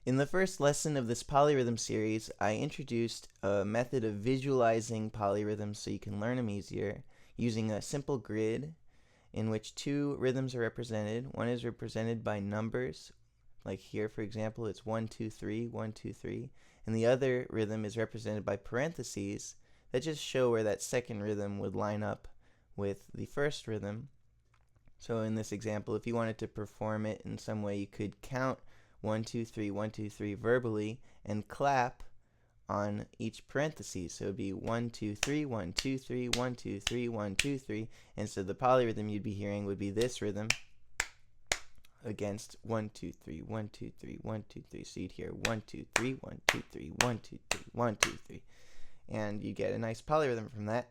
In the first lesson of this polyrhythm series, I introduced a method of visualizing polyrhythms so you can learn them easier using a simple grid in which two rhythms are represented. One is represented by numbers, like here for example it's 1 2 3 1 2 3, and the other rhythm is represented by parentheses that just show where that second rhythm would line up with the first rhythm. So in this example, if you wanted to perform it in some way, you could count 1 2 3 1 2 3 verbally and clap on each parenthesis. So it would be 1 2 3 1 2 3 1 2 3 1 2 3, and so the polyrhythm you'd be hearing would be this rhythm against 1 2 3 1 2 3 1 2 3. So you'd hear 1 2 3 1 2 3 1 2 3 1 2 3, and you get a nice polyrhythm from that.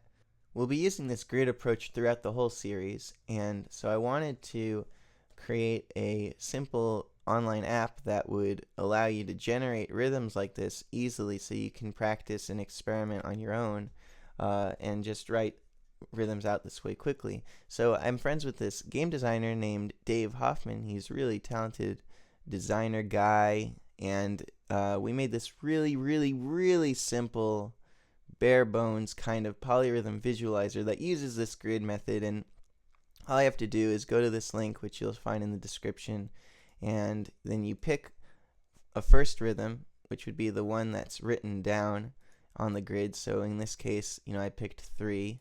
We'll be using this grid approach throughout the whole series, and so I wanted to create a simple online app that would allow you to generate rhythms like this easily so you can practice and experiment on your own and just write rhythms out this way quickly. So I'm friends with this game designer named Dave Hoffman. He's a really talented designer guy, and we made this really simple bare bones kind of polyrhythm visualizer that uses this grid method. And all I have to do is go to this link, which you'll find in the description, and then you pick a first rhythm, which would be the one that's written down on the grid. So in this case, I picked 3,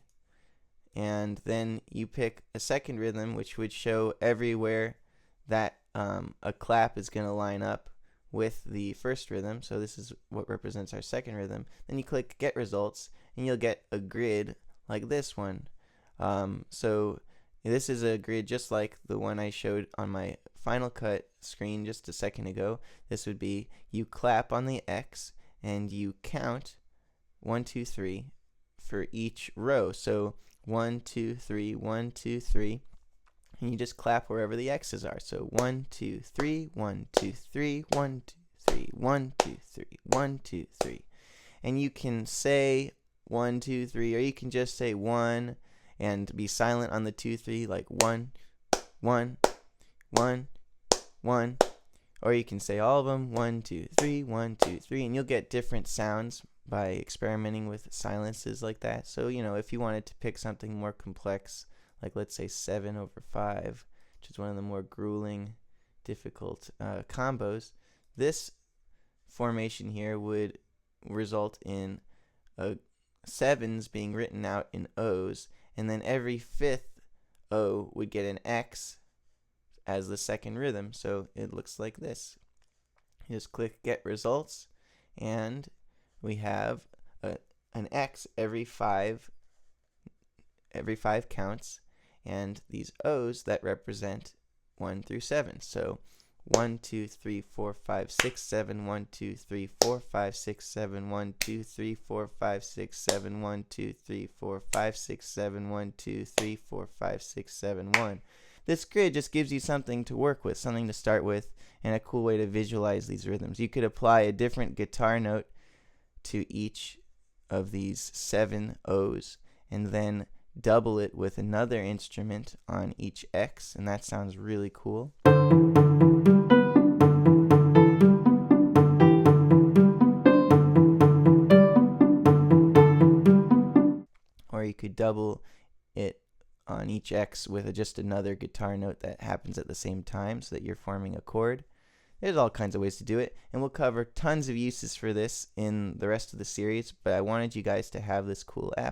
and then you pick a second rhythm, which would show everywhere that a clap is going to line up with the first rhythm. So this is what represents our second rhythm. Then you click get results, and you'll get a grid like this one. So this is a grid just like the one I showed on my Final Cut screen just a second ago. This would be you clap on the X and you count 1 2 3 for each row. So 1 2 3 1 2 3, and you just clap wherever the X's are. So 1 2 3 1 2 3 1 2 3 1 2 3 1 2 3, and you can say 1 2 3, or you can just say 1 and be silent on the 2 3, like 1 1 1 1, or you can say all of them 1 2 3 1 2 3, and you'll get different sounds by experimenting with silences like that. So if you wanted to pick something more complex, like let's say 7/5, which is one of the more grueling, difficult combos, this formation here would result in sevens being written out in O's, and then every fifth O would get an X as the second rhythm. So it looks like this. You just click get results, and we have an X every 5 counts, and these O's that represent 1 through 7. So 1 2 3 4 5 6 7 1 2 3 4 5 6 7 1 2 3 4 5 6 7 1 2 3 4 5 6 7 1 2 3 4 5 6 7 1. This grid just gives you something to work with, something to start with, and a cool way to visualize these rhythms. You could apply a different guitar note to each of these 7 O's, and then double it with another instrument on each X, and that sounds really cool. Or you could double it on each X with just another guitar note that happens at the same time, so that you're forming a chord. There's all kinds of ways to do it, and we'll cover tons of uses for this in the rest of the series, but I wanted you guys to have this cool app.